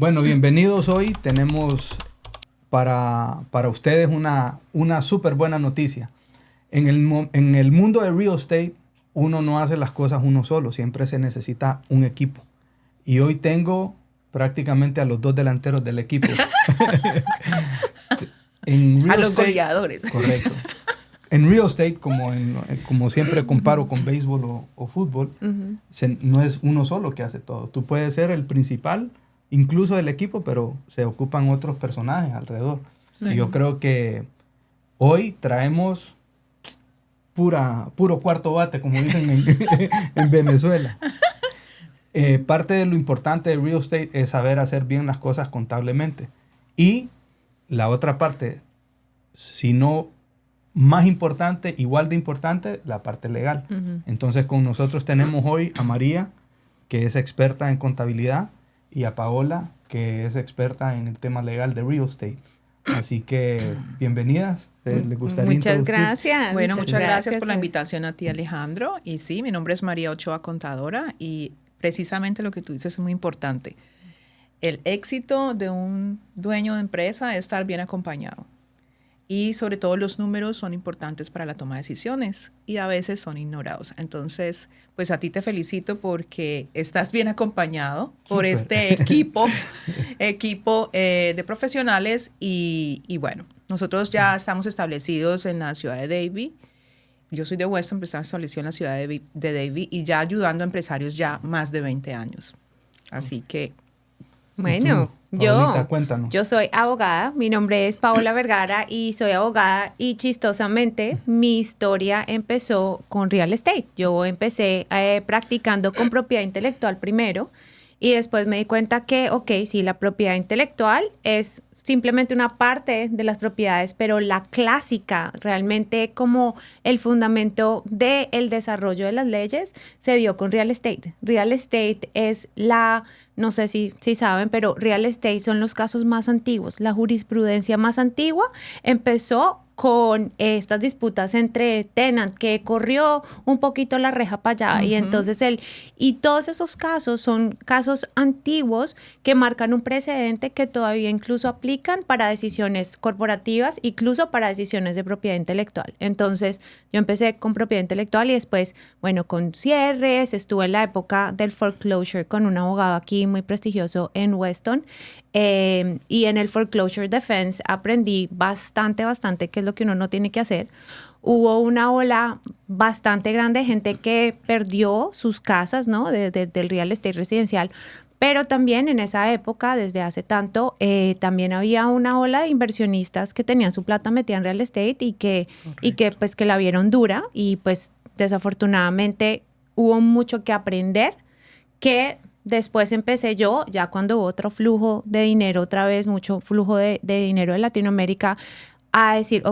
Bueno, bienvenidos hoy. Tenemos para ustedes una súper buena noticia. En el mundo de real estate, uno no hace las cosas uno solo. Siempre se necesita un equipo. Y hoy tengo prácticamente a los dos delanteros del equipo. A los goleadores. Correcto. En real estate, como siempre comparo con béisbol o fútbol, no es uno solo que hace todo. Tú puedes ser el principal, incluso del equipo, pero se ocupan otros personajes alrededor. Sí. Y yo creo que hoy traemos puro cuarto bate, como dicen en Venezuela. Parte de lo importante de real estate es saber hacer bien las cosas contablemente. Y la otra parte, si no más importante, igual de importante, la parte legal. Entonces con nosotros tenemos hoy a María, que es experta en contabilidad, y a Paola, que es experta en el tema legal de real estate. Así que bienvenidas. ¿Les gustaría Muchas gracias. Bueno, muchas gracias por la invitación a ti, Alejandro. Y sí, mi nombre es María Ochoa, contadora, y precisamente lo que tú dices es muy importante. El éxito de un dueño de empresa es estar bien acompañado. Y sobre todo los números son importantes para la toma de decisiones y a veces son ignorados. Entonces, pues a ti te felicito porque estás bien acompañado por este equipo de profesionales y bueno, nosotros ya estamos establecidos en la ciudad de Davie. Yo soy de Weston, pero estamos establecidos en la ciudad de Davie y ya ayudando a empresarios ya más de 20 años. Así que... Bueno, yo soy abogada, mi nombre es Paola Vergara y soy abogada y chistosamente mi historia empezó con real estate. Yo empecé practicando con propiedad intelectual primero y después me di cuenta que, sí, la propiedad intelectual es simplemente una parte de las propiedades, pero la clásica, realmente como el fundamento del desarrollo de las leyes, se dio con real estate. Real estate es no sé si saben, pero real estate son los casos más antiguos. La jurisprudencia más antigua empezó con estas disputas entre tenant, que corrió un poquito la reja para allá, y entonces y todos esos casos son casos antiguos que marcan un precedente que todavía incluso aplican para decisiones corporativas, incluso para decisiones de propiedad intelectual. Entonces, yo empecé con propiedad intelectual y después, bueno, con cierres, estuve en la época del foreclosure con un abogado aquí muy prestigioso en Weston. Y en el foreclosure defense aprendí bastante, qué es lo que uno no tiene que hacer. Hubo una ola bastante grande de gente que perdió sus casas, ¿no? Del real estate residencial. Pero también en esa época, desde hace tanto, también había una ola de inversionistas que tenían su plata metida en real estate y que la vieron dura. Y pues desafortunadamente hubo mucho que aprender que... Después empecé yo, ya cuando hubo otro flujo de dinero, otra vez mucho flujo de dinero de Latinoamérica, a decir,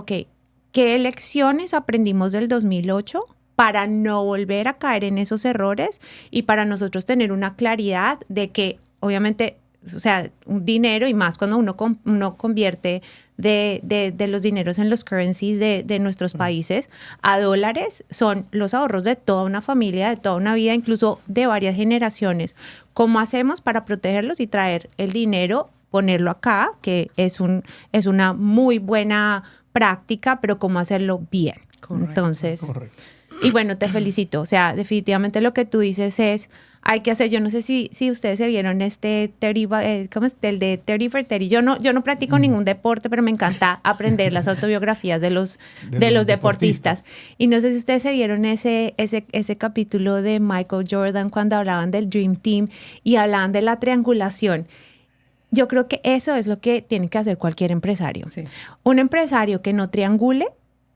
¿qué lecciones aprendimos del 2008 para no volver a caer en esos errores y para nosotros tener una claridad de que, obviamente, o sea, un dinero y más cuando uno convierte de los dineros en los currencies de nuestros países a dólares, son los ahorros de toda una familia, de toda una vida, incluso de varias generaciones. ¿Cómo hacemos para protegerlos y traer el dinero, ponerlo acá, que es una muy buena práctica, pero cómo hacerlo bien? Correcto. Entonces, correcto. Y bueno, te felicito. O sea, definitivamente lo que tú dices hay que hacer. Yo no sé si ustedes se vieron el de 30 for 30. Yo no practico ningún deporte, pero me encanta aprender las autobiografías de los deportistas. Y no sé si ustedes se vieron ese capítulo de Michael Jordan cuando hablaban del Dream Team y hablaban de la triangulación. Yo creo que eso es lo que tiene que hacer cualquier empresario. Sí. Un empresario que no triangule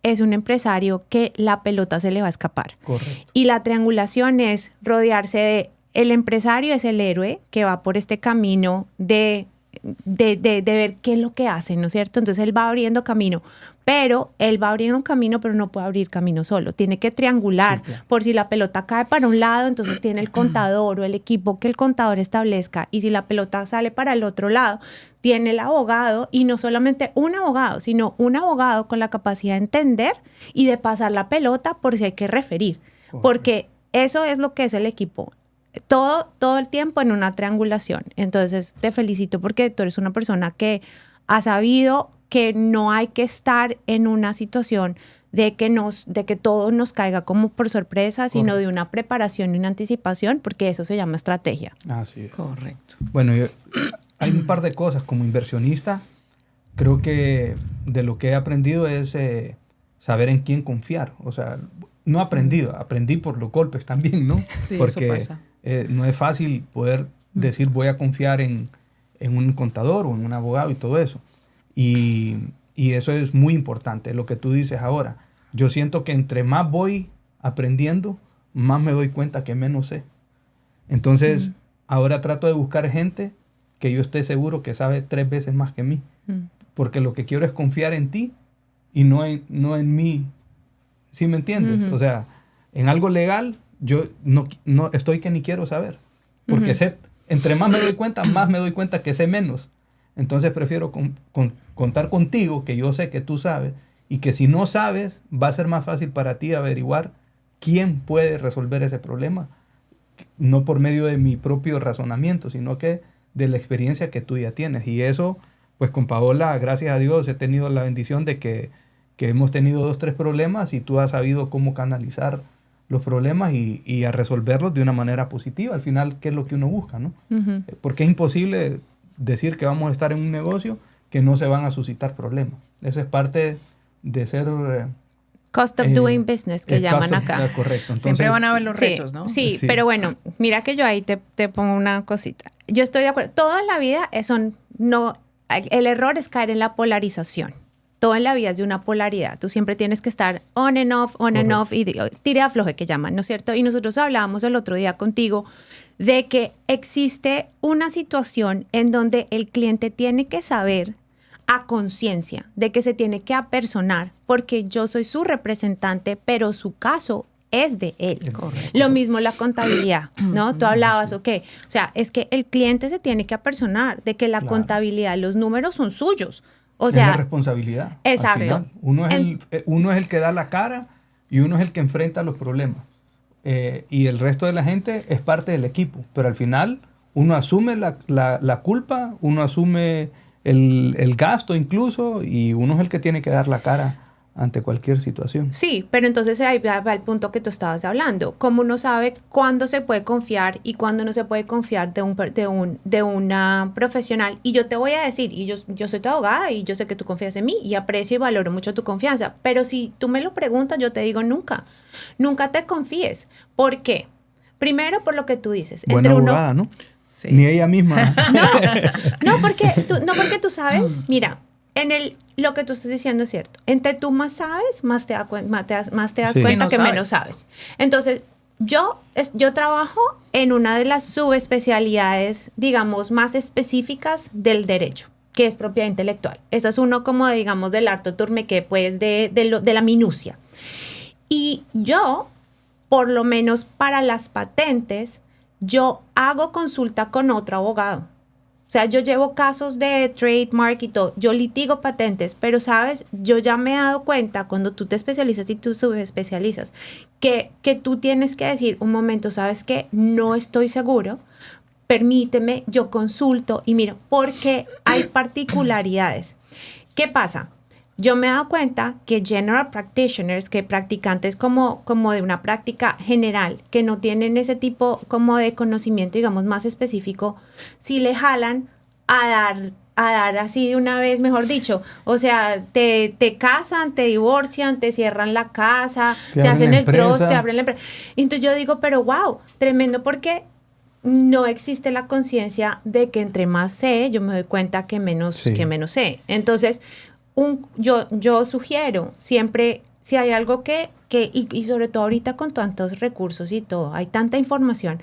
es un empresario que la pelota se le va a escapar. Correcto. Y la triangulación es rodearse de... El empresario es el héroe que va por este camino de ver qué es lo que hace, ¿no es cierto? Entonces él va abriendo camino, pero no puede abrir camino solo. Tiene que triangular, sí, claro. Por si la pelota cae para un lado, entonces tiene el contador o el equipo que el contador establezca, y si la pelota sale para el otro lado, tiene el abogado, y no solamente un abogado, sino un abogado con la capacidad de entender y de pasar la pelota por si hay que referir, porque eso es lo que es el equipo. todo el tiempo en una triangulación. Entonces, te felicito porque tú eres una persona que ha sabido que no hay que estar en una situación de que todo nos caiga como por sorpresa, sino de una preparación y una anticipación, porque eso se llama estrategia. Así es. Correcto. Bueno, hay un par de cosas como inversionista. Creo que de lo que he aprendido es saber en quién confiar. O sea, no aprendí por los golpes también, ¿no? Sí, porque eso pasa. No es fácil poder decir voy a confiar en un contador o en un abogado y todo eso. Y eso es muy importante, lo que tú dices ahora. Yo siento que entre más voy aprendiendo, más me doy cuenta que menos sé. Entonces, ahora trato de buscar gente que yo esté seguro que sabe 3 veces más que mí. Porque lo que quiero es confiar en ti y no en mí. ¿Sí me entiendes? O sea, en algo legal, yo no estoy que ni quiero saber. Porque entre más me doy cuenta, más me doy cuenta que sé menos. Entonces prefiero contar contigo, que yo sé que tú sabes, y que si no sabes, va a ser más fácil para ti averiguar quién puede resolver ese problema, no por medio de mi propio razonamiento, sino que de la experiencia que tú ya tienes. Y eso, pues con Paola, gracias a Dios, he tenido la bendición de que hemos tenido 2, 3 problemas y tú has sabido cómo canalizar los problemas y a resolverlos de una manera positiva. Al final, ¿qué es lo que uno busca, no? Porque es imposible decir que vamos a estar en un negocio que no se van a suscitar problemas. Eso es parte de ser... Cost of doing business, que llaman acá. Correcto. Entonces, siempre van a haber los retos, ¿no? Sí, pero bueno, mira que yo ahí te pongo una cosita. Yo estoy de acuerdo. Toda la vida el error es caer en la polarización. Todo en la vida es de una polaridad. Tú siempre tienes que estar on and off, y tire afloje, que llaman, ¿no es cierto? Y nosotros hablábamos el otro día contigo de que existe una situación en donde el cliente tiene que saber a conciencia de que se tiene que apersonar porque yo soy su representante, pero su caso es de él. Correcto. Lo mismo la contabilidad, ¿no? Tú hablabas, ok. O sea, es que el cliente se tiene que apersonar de que la contabilidad, los números son suyos. O sea, es la responsabilidad. Exacto. Uno es el que da la cara y uno es el que enfrenta los problemas. Y el resto de la gente es parte del equipo. Pero al final uno asume la culpa, uno asume el gasto incluso, y uno es el que tiene que dar la cara ante cualquier situación. Sí, pero entonces ahí va el punto que tú estabas hablando. Cómo uno sabe cuándo se puede confiar y cuándo no se puede confiar de una profesional. Y yo te voy a decir, y yo soy tu abogada y yo sé que tú confías en mí y aprecio y valoro mucho tu confianza. Pero si tú me lo preguntas, yo te digo nunca te confíes. ¿Por qué? Primero, por lo que tú dices. Buena abogada, ¿no? Sí. Ni ella misma. No, porque tú sabes, mira, lo que tú estás diciendo es cierto. Entre tú más sabes, más te das cuenta que menos sabes. Entonces, yo trabajo en una de las subespecialidades, digamos, más específicas del derecho, que es propiedad intelectual. Esa es uno como, digamos, del arte turmequé, pues, de la minucia. Y yo, por lo menos para las patentes, yo hago consulta con otro abogado. O sea, yo llevo casos de trademark y todo. Yo litigo patentes, pero, ¿sabes? Yo ya me he dado cuenta cuando tú te especializas y tú subespecializas que tú tienes que decir, un momento, ¿sabes qué? No estoy seguro. Permíteme, yo consulto y miro, porque hay particularidades. ¿Qué pasa? Yo me he dado cuenta que general practitioners, que practicantes como de una práctica general, que no tienen ese tipo como de conocimiento, digamos, más específico, sí le jalan a dar así de una vez, mejor dicho. O sea, te casan, te divorcian, te cierran la casa, te hacen el trust, te abren la empresa. Entonces yo digo, pero wow, tremendo, porque no existe la conciencia de que entre más sé, yo me doy cuenta que menos sé. Entonces, yo sugiero siempre, si hay algo y sobre todo ahorita con tantos recursos y todo, hay tanta información,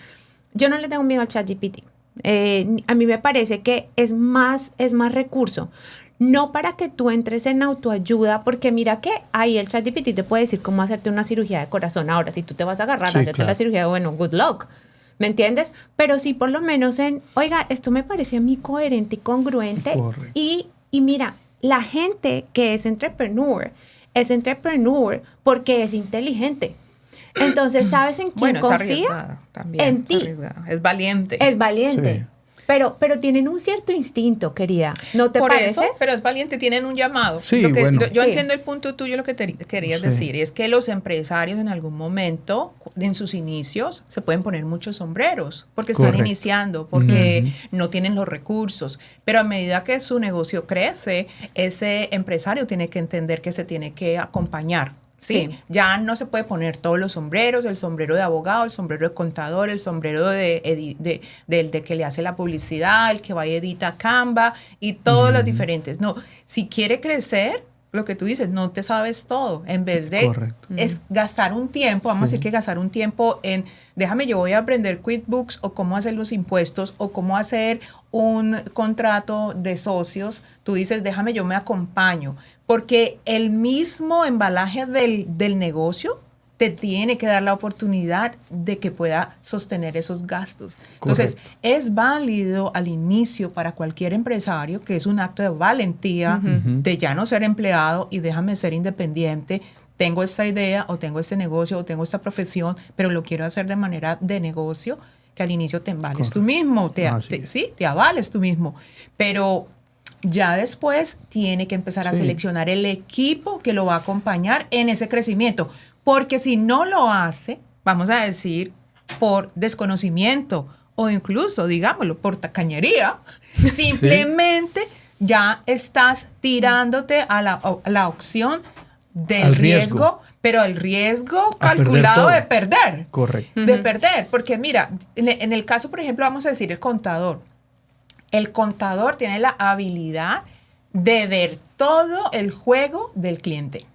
yo no le tengo miedo al ChatGPT. A mí me parece que es más recurso. No para que tú entres en autoayuda, porque mira que ahí el ChatGPT te puede decir cómo hacerte una cirugía de corazón. Ahora, si tú te vas a agarrar a hacerte la cirugía, bueno, good luck. ¿Me entiendes? Pero sí, por lo menos oiga, esto me parece a mí coherente y congruente. Correcto. Y mira, la gente que es entrepreneur porque es inteligente. Entonces, ¿sabes en quién confía? También, en ti. Es valiente. Es valiente. Sí. Pero tienen un cierto instinto, querida. ¿No te parece? Eso, pero es valiente, tienen un llamado. Sí, yo entiendo el punto tuyo, lo que querías decir, y es que los empresarios en algún momento, en sus inicios, se pueden poner muchos sombreros, porque están iniciando, porque no tienen los recursos. Pero a medida que su negocio crece, ese empresario tiene que entender que se tiene que acompañar. ¿Sí? Ya no se puede poner todos los sombreros, el sombrero de abogado, el sombrero de contador, el sombrero de que le hace la publicidad, el que va y edita Canva y todos los diferentes. No, si quiere crecer, lo que tú dices, no te sabes todo. En vez de es gastar un tiempo, vamos a decir que gastar un tiempo en, yo voy a aprender QuickBooks o cómo hacer los impuestos o cómo hacer un contrato de socios. Tú dices, yo me acompaño. Porque el mismo embalaje del negocio te tiene que dar la oportunidad de que pueda sostener esos gastos. Entonces, es válido al inicio para cualquier empresario, que es un acto de valentía, de ya no ser empleado y déjame ser independiente. Tengo esta idea o tengo este negocio o tengo esta profesión, pero lo quiero hacer de manera de negocio, que al inicio te embales tú mismo, te avales tú mismo. Pero ya después tiene que empezar a seleccionar el equipo que lo va a acompañar en ese crecimiento. Porque si no lo hace, vamos a decir, por desconocimiento o incluso, digámoslo, por tacañería, simplemente ya estás tirándote a la opción del riesgo, pero el riesgo calculado de perder. Correcto. De perder. Porque mira, en el caso, por ejemplo, vamos a decir el contador. El contador tiene la habilidad de ver todo el juego del cliente.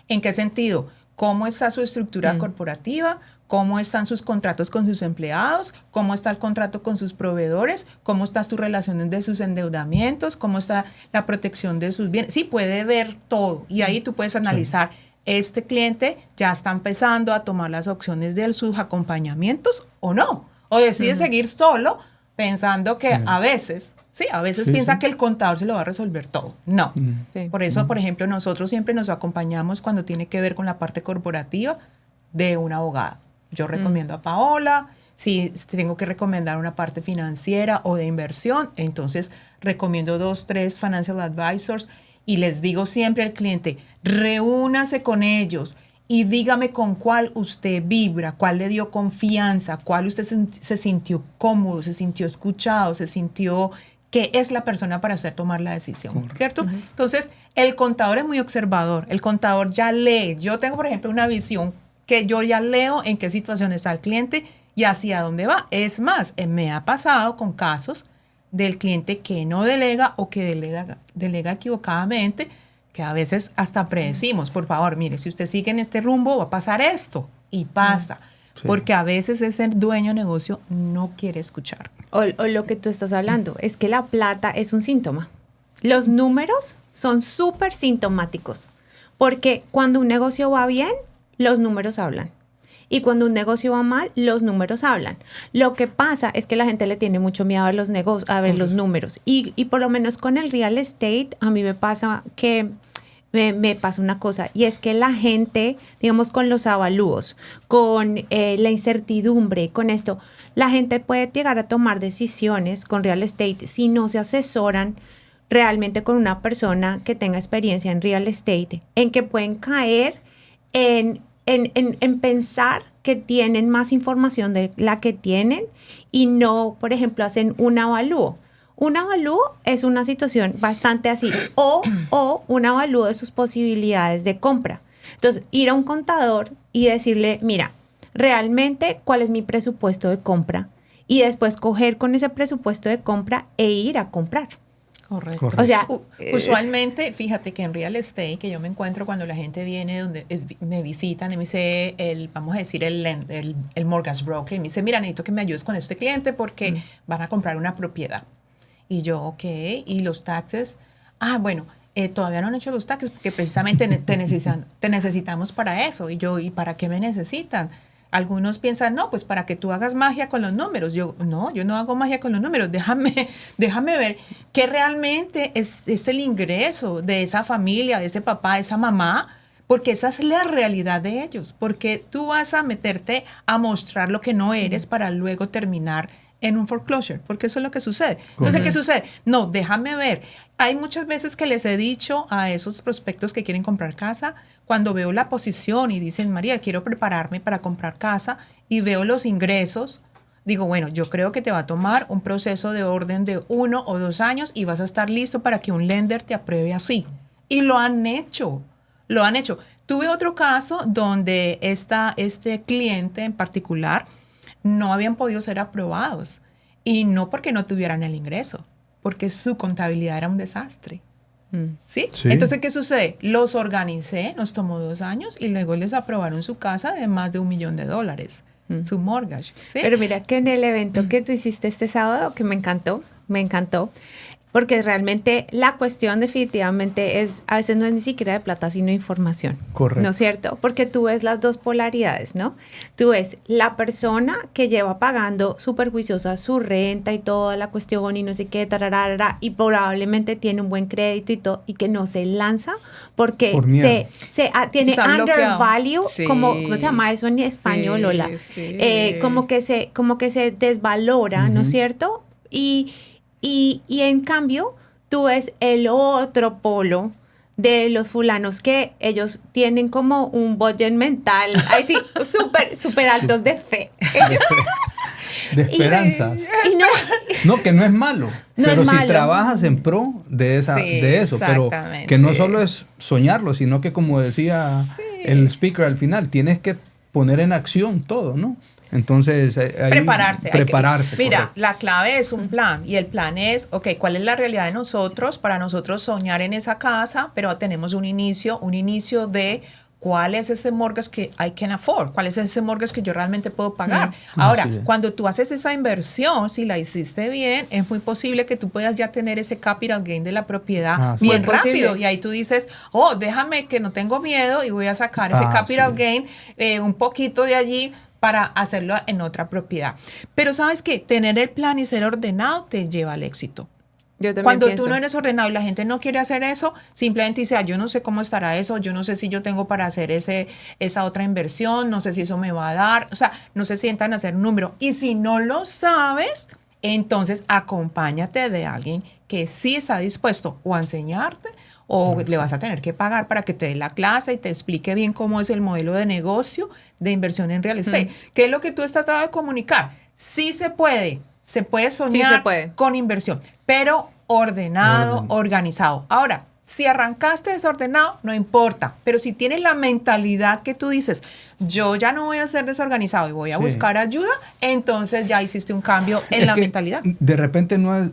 ¿En qué sentido? ¿Cómo está su estructura corporativa? ¿Cómo están sus contratos con sus empleados? ¿Cómo está el contrato con sus proveedores? ¿Cómo está su relación de sus endeudamientos? ¿Cómo está la protección de sus bienes? Sí, puede ver todo. Y ahí tú puedes analizar, este cliente ya está empezando a tomar las opciones de sus acompañamientos o no. O decide seguir solo, pensando que a veces piensa que el contador se lo va a resolver todo. No. Por eso, por ejemplo, nosotros siempre nos acompañamos cuando tiene que ver con la parte corporativa de una abogada. Yo recomiendo a Paola. Si tengo que recomendar una parte financiera o de inversión, entonces recomiendo 2, 3 financial advisors y les digo siempre al cliente, reúnase con ellos y dígame con cuál usted vibra, cuál le dio confianza, cuál usted se sintió cómodo, se sintió escuchado, se sintió que es la persona para hacer tomar la decisión, ¿cierto? Entonces, el contador es muy observador, el contador ya lee. Yo tengo, por ejemplo, una visión que yo ya leo en qué situación está el cliente y hacia dónde va. Es más, me ha pasado con casos del cliente que no delega o que delega equivocadamente, que a veces hasta predecimos, por favor, mire, si usted sigue en este rumbo va a pasar esto, y pasa, porque a veces ese dueño de negocio no quiere escuchar. O lo que tú estás hablando, es que la plata es un síntoma. Los números son súper sintomáticos, porque cuando un negocio va bien, los números hablan. Y cuando un negocio va mal, los números hablan. Lo que pasa es que la gente le tiene mucho miedo a ver los negocios, a ver los números. Y por lo menos con el real estate, a mí me pasa que me pasa una cosa, y es que la gente, digamos, con los avalúos, con la incertidumbre, con esto, la gente puede llegar a tomar decisiones con real estate si no se asesoran realmente con una persona que tenga experiencia en real estate, en que pueden caer en pensar que tienen más información de la que tienen y no, por ejemplo, hacen un avalúo. Un avalúo es una situación bastante así, o un avalúo de sus posibilidades de compra. Entonces, ir a un contador y decirle, mira, realmente, ¿cuál es mi presupuesto de compra? Y después coger con ese presupuesto de compra e ir a comprar. Correcto. O sea, usualmente, fíjate que en real estate, que yo me encuentro cuando la gente viene, donde me visitan y me dice, vamos a decir, el mortgage broker, y me dice, mira, necesito que me ayudes con este cliente porque van a comprar una propiedad. Y yo, ok, ¿y los taxes? Bueno, todavía no han hecho los taxes porque precisamente te necesitamos para eso. Y yo, ¿y para qué me necesitan? Algunos piensan, no, pues para que tú hagas magia con los números. Yo no hago magia con los números. Déjame ver qué realmente es el ingreso de esa familia, de ese papá, de esa mamá, porque esa es la realidad de ellos, porque tú vas a meterte a mostrar lo que no eres para luego terminar en un foreclosure, porque eso es lo que sucede. Entonces, ¿qué sucede? No, déjame ver. Hay muchas veces que les he dicho a esos prospectos que quieren comprar casa, cuando veo la posición y dicen, María, quiero prepararme para comprar casa y veo los ingresos, digo, bueno, yo creo que te va a tomar un proceso de orden de 1 o 2 años y vas a estar listo para que un lender te apruebe así. Y lo han hecho, lo han hecho. Tuve otro caso donde este cliente en particular no habían podido ser aprobados. Y no porque no tuvieran el ingreso, porque su contabilidad era un desastre. ¿Sí? Entonces, ¿qué sucede? Los organicé, nos tomó 2 años y luego les aprobaron su casa de más de $1 millón, su mortgage. ¿Sí? Pero mira que en el evento que tú hiciste este sábado, que me encantó, porque realmente la cuestión definitivamente es, a veces no es ni siquiera de plata, sino de información. Correcto. ¿No es cierto? Porque tú ves las dos polaridades, ¿no? Tú ves la persona que lleva pagando súper juiciosa su renta y toda la cuestión y no sé qué, tararara, y probablemente tiene un buen crédito y todo, y que no se lanza porque tiene undervalue, sí. ¿Cómo se llama eso en español, sí, Lola? Sí. Como que se desvalora, ¿no es cierto? Y en cambio, tú ves el otro polo de los fulanos que ellos tienen como un budget mental, ahí sí, súper altos de fe. De esperanzas. No, que no es malo, no pero es si malo. Trabajas en pro de eso, pero que no solo es soñarlo, sino que como decía el speaker al final, tienes que poner en acción todo, ¿no? Entonces, prepararse. Mira, correcto. La clave es un plan y el plan es, ok, ¿cuál es la realidad de nosotros? Para nosotros soñar en esa casa, pero tenemos un inicio de cuál es ese mortgage que I can afford, cuál es ese mortgage que yo realmente puedo pagar. Ahora, cuando tú haces esa inversión, si la hiciste bien, es muy posible que tú puedas ya tener ese capital gain de la propiedad bien rápido. Y ahí tú dices, déjame que no tengo miedo y voy a sacar ese capital gain, un poquito de allí, para hacerlo en otra propiedad. Pero ¿sabes qué? Tener el plan y ser ordenado te lleva al éxito. Cuando tú no eres ordenado y la gente no quiere hacer eso, simplemente dice, yo no sé cómo estará eso, yo no sé si yo tengo para hacer esa otra inversión, no sé si eso me va a dar, o sea, no se sientan a hacer un número. Y si no lo sabes, entonces acompáñate de alguien que sí está dispuesto o a enseñarte o le vas a tener que pagar para que te dé la clase y te explique bien cómo es el modelo de negocio de inversión en real estate. ¿Qué es lo que tú estás tratando de comunicar? Sí se puede soñar con inversión, pero ordenado, organizado. Ahora, si arrancaste desordenado, no importa, pero si tienes la mentalidad que tú dices, yo ya no voy a ser desorganizado y voy a buscar ayuda, entonces ya hiciste un cambio en la mentalidad. De repente no es...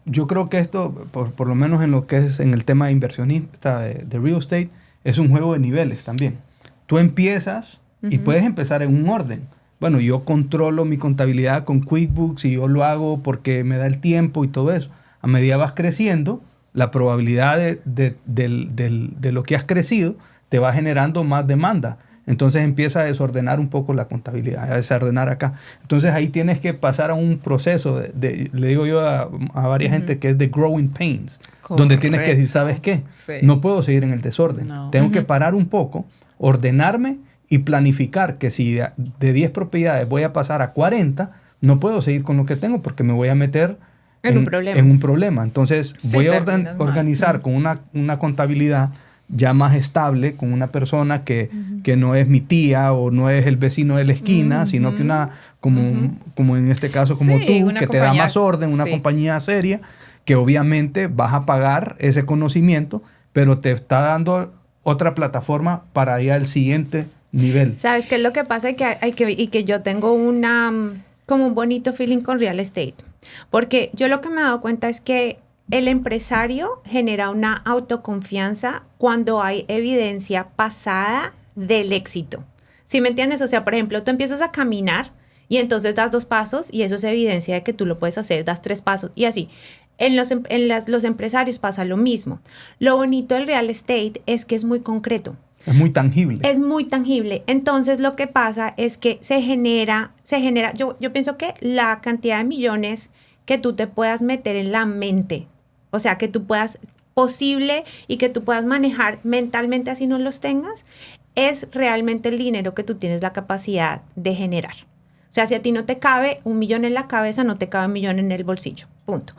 yo creo que esto, por lo menos en lo que es en el tema de inversionista de real estate, es un juego de niveles también. Tú empiezas y puedes empezar en un orden. Bueno, yo controlo mi contabilidad con QuickBooks y yo lo hago porque me da el tiempo y todo eso. A medida vas creciendo, la probabilidad de lo que has crecido te va generando más demanda. Entonces empieza a desordenar un poco la contabilidad, a desordenar acá. Entonces ahí tienes que pasar a un proceso, le digo yo a varias gente que es de growing pains, donde tienes que decir, ¿sabes qué? No puedo seguir en el desorden. Tengo que parar un poco, ordenarme y planificar que si de 10 propiedades voy a pasar a 40, no puedo seguir con lo que tengo porque me voy a meter en un problema. Entonces voy a organizar con una contabilidad ya más estable, con una persona que no es mi tía o no es el vecino de la esquina, sino que como en este caso como tú, que te da más orden, una compañía seria, que obviamente vas a pagar ese conocimiento, pero te está dando otra plataforma para ir al siguiente nivel. ¿Sabes qué es lo que pasa? Y que yo tengo como un bonito feeling con real estate. Porque yo lo que me he dado cuenta es que el empresario genera una autoconfianza cuando hay evidencia pasada del éxito. ¿Sí me entiendes? O sea, por ejemplo, tú empiezas a caminar y entonces das 2 pasos y eso es evidencia de que tú lo puedes hacer, das 3 pasos y así. Los empresarios pasa lo mismo. Lo bonito del real estate es que es muy concreto. Es muy tangible. Es muy tangible. Entonces, lo que pasa es que se genera, yo pienso que la cantidad de millones que tú te puedas meter en la mente, o sea, que tú puedas posible y que tú puedas manejar mentalmente así no los tengas, es realmente el dinero que tú tienes la capacidad de generar. O sea, si a ti no te cabe 1 millón en la cabeza, no te cabe 1 millón en el bolsillo, punto.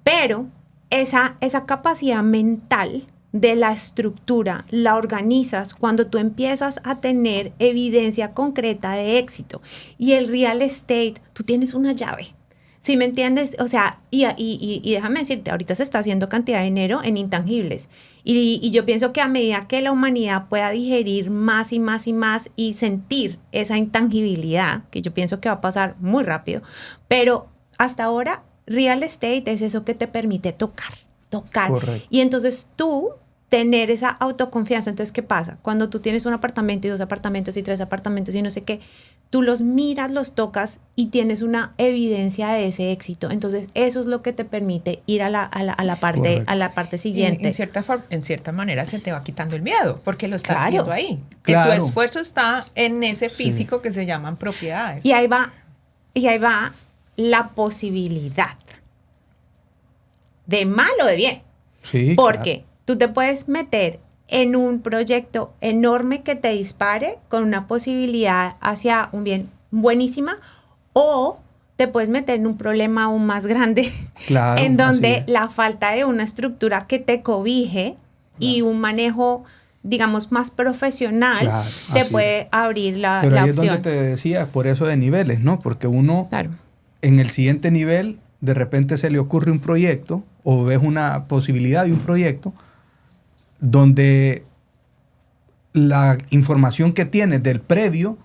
Pero esa capacidad mental de la estructura la organizas cuando tú empiezas a tener evidencia concreta de éxito. Y el real estate, tú tienes una llave. ¿Sí me entiendes? O sea, y déjame decirte, ahorita se está haciendo cantidad de dinero en intangibles. Y yo pienso que a medida que la humanidad pueda digerir más y más y más y sentir esa intangibilidad, que yo pienso que va a pasar muy rápido, pero hasta ahora real estate es eso que te permite tocar. Correcto. Y entonces tú tener esa autoconfianza. Entonces, ¿qué pasa? Cuando tú tienes un apartamento y 2 apartamentos y 3 apartamentos y no sé qué, tú los miras, los tocas y tienes una evidencia de ese éxito. Entonces, eso es lo que te permite ir a la parte siguiente. Y en cierta manera se te va quitando el miedo, porque lo estás viendo ahí. Claro. Que tu esfuerzo está en ese físico que se llaman propiedades. Y ahí va la posibilidad de mal o de bien. Sí, porque tú te puedes meter en un proyecto enorme que te dispare con una posibilidad hacia un bien buenísima, o te puedes meter en un problema aún más grande, claro, en donde la falta de una estructura que te cobije y un manejo, digamos, más profesional, te puede abrir la opción. Pero ahí es donde te decía, por eso de niveles, ¿no? Porque uno, en el siguiente nivel, de repente se le ocurre un proyecto o ves una posibilidad de un proyecto donde la información que tienes del previo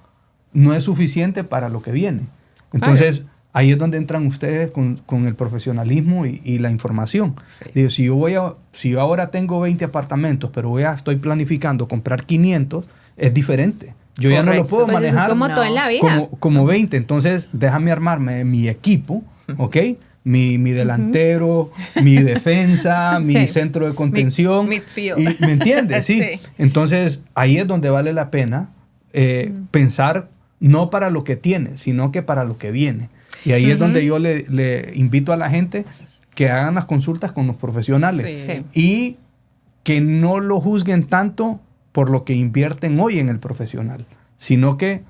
no es suficiente para lo que viene. Entonces, ahí es donde entran ustedes con el profesionalismo y la información. Sí. Digo, si yo ahora tengo 20 apartamentos, pero estoy planificando comprar 500, es diferente. Yo ya no lo puedo manejar como todo en la vida. Como 20. Entonces, déjame armarme mi equipo, ¿ok? Mi delantero, mi defensa, mi centro de contención. Midfield. ¿Me entiendes? Sí. Entonces, ahí es donde vale la pena pensar no para lo que tiene, sino que para lo que viene. Y ahí es donde yo le invito a la gente que hagan las consultas con los profesionales y que no lo juzguen tanto por lo que invierten hoy en el profesional, sino que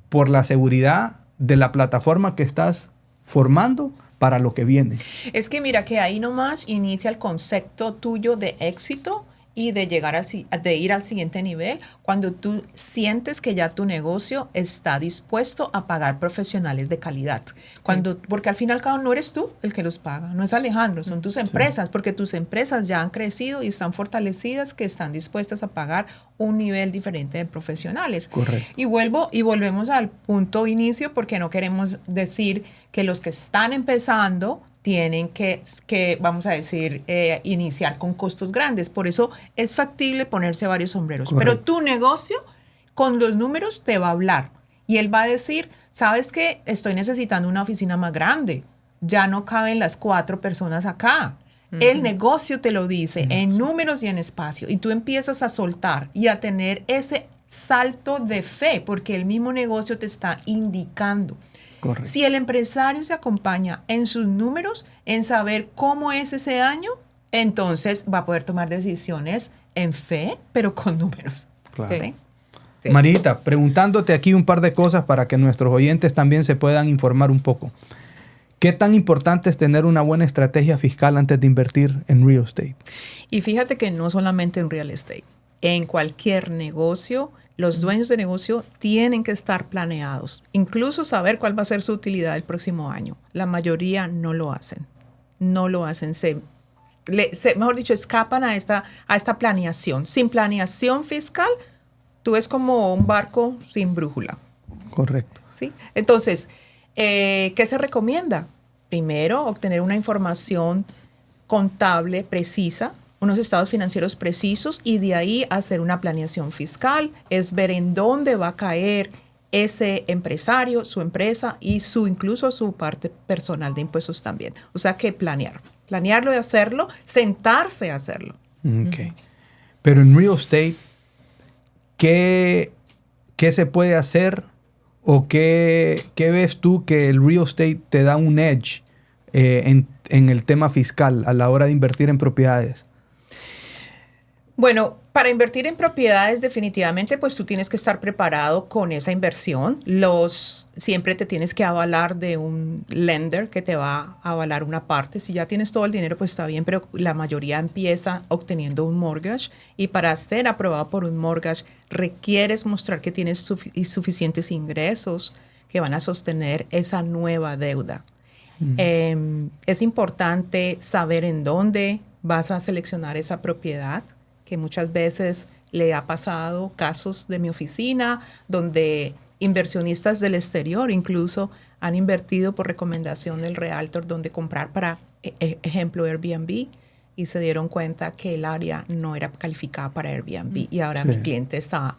por la seguridad de la plataforma que estás formando para lo que viene. Es que mira que ahí nomás inicia el concepto tuyo de éxito y de ir al siguiente nivel cuando tú sientes que ya tu negocio está dispuesto a pagar profesionales de calidad. Porque al fin y al cabo no eres tú el que los paga, no es Alejandro, son tus empresas, porque tus empresas ya han crecido y están fortalecidas, que están dispuestas a pagar un nivel diferente de profesionales. Correcto. Y volvemos al punto inicio, porque no queremos decir que los que están empezando tienen que vamos a decir, iniciar con costos grandes. Por eso es factible ponerse varios sombreros. Correcto. Pero tu negocio, con los números, te va a hablar. Y él va a decir, ¿sabes qué? Estoy necesitando una oficina más grande. Ya no caben las 4 personas acá. El negocio te lo dice en números y en espacio. Y tú empiezas a soltar y a tener ese salto de fe, porque el mismo negocio te está indicando. Correcto. Si el empresario se acompaña en sus números, en saber cómo es ese año, entonces va a poder tomar decisiones en fe, pero con números. Claro. ¿Sí? Sí. Marita, preguntándote aquí un par de cosas para que nuestros oyentes también se puedan informar un poco. ¿Qué tan importante es tener una buena estrategia fiscal antes de invertir en real estate? Y fíjate que no solamente en real estate, en cualquier negocio, los dueños de negocio tienen que estar planeados, incluso saber cuál va a ser su utilidad el próximo año. La mayoría no lo hacen. No lo hacen. Mejor dicho, escapan a esta planeación. Sin planeación fiscal, tú es como un barco sin brújula. Correcto. ¿Sí? Entonces, ¿qué se recomienda? Primero, obtener una información contable precisa, unos estados financieros precisos, y de ahí hacer una planeación fiscal, es ver en dónde va a caer ese empresario, su empresa y incluso su parte personal de impuestos también. O sea que planearlo y hacerlo, sentarse a hacerlo. Okay. Pero en real estate, ¿qué se puede hacer o qué ves tú que el real estate te da un edge en el tema fiscal a la hora de invertir en propiedades? Bueno, para invertir en propiedades definitivamente pues tú tienes que estar preparado con esa inversión. Siempre te tienes que avalar de un lender que te va a avalar una parte. Si ya tienes todo el dinero pues está bien, pero la mayoría empieza obteniendo un mortgage y para ser aprobado por un mortgage requieres mostrar que tienes suficientes ingresos que van a sostener esa nueva deuda. Es importante saber en dónde vas a seleccionar esa propiedad, que muchas veces le ha pasado casos de mi oficina donde inversionistas del exterior incluso han invertido por recomendación del realtor donde comprar para, ejemplo, Airbnb, y se dieron cuenta que el área no era calificada para Airbnb y ahora mi cliente está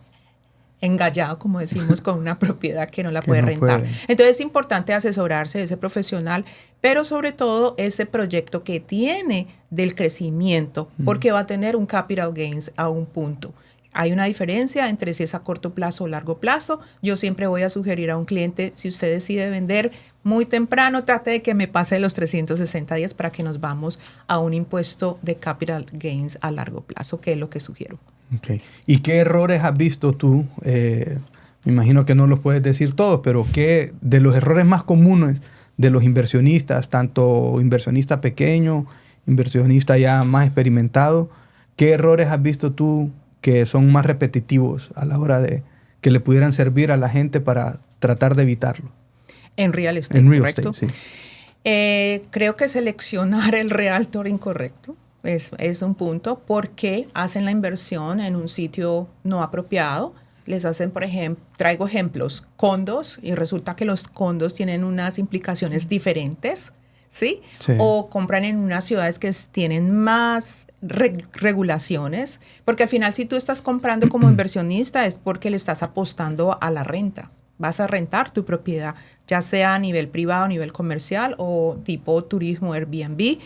engallado, como decimos, con una propiedad que no la puede rentar. Entonces es importante asesorarse de ese profesional, pero sobre todo ese proyecto que tiene del crecimiento, porque va a tener un capital gains a un punto. Hay una diferencia entre si es a corto plazo o largo plazo. Yo siempre voy a sugerir a un cliente, si usted decide vender muy temprano, trate de que me pase los 360 días para que nos vamos a un impuesto de capital gains a largo plazo, que es lo que sugiero. Okay. ¿Y qué errores has visto tú? Me imagino que no los puedes decir todos, pero ¿qué de los errores más comunes de los inversionistas, tanto inversionista pequeño, inversionista ya más experimentado, qué errores has visto tú que son más repetitivos a la hora de que le pudieran servir a la gente para tratar de evitarlo? En real estate, ¿correcto? Sí. Creo que seleccionar el realtor incorrecto es un punto, porque hacen la inversión en un sitio no apropiado. Les hacen, por ejemplo, traigo ejemplos, condos, y resulta que los condos tienen unas implicaciones diferentes, ¿sí? O compran en unas ciudades que tienen más regulaciones, porque al final si tú estás comprando como inversionista es porque le estás apostando a la renta. Vas a rentar tu propiedad, ya sea a nivel privado, a nivel comercial o tipo turismo Airbnb.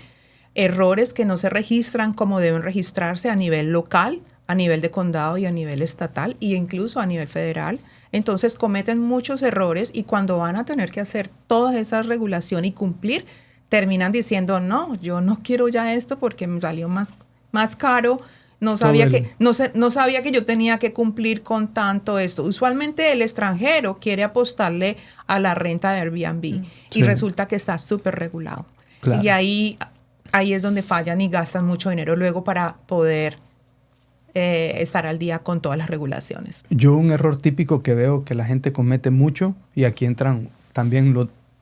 Errores que no se registran como deben registrarse a nivel local, a nivel de condado y a nivel estatal e incluso a nivel federal. Entonces cometen muchos errores y cuando van a tener que hacer todas esas regulaciones y cumplir, terminan diciendo, no, yo no quiero ya esto porque me salió más caro. No sabía que yo tenía que cumplir con tanto esto. Usualmente el extranjero quiere apostarle a la renta de Airbnb y resulta que está súper regulado. Claro. Y ahí es donde fallan y gastan mucho dinero luego para poder estar al día con todas las regulaciones. Yo un error típico que veo que la gente comete mucho, y aquí entran también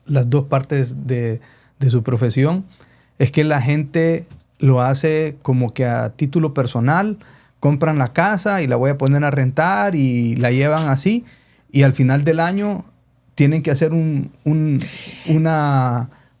las dos partes de su profesión, es que la gente lo hace como que a título personal, compran la casa y la voy a poner a rentar y la llevan así, y al final del año tienen que hacer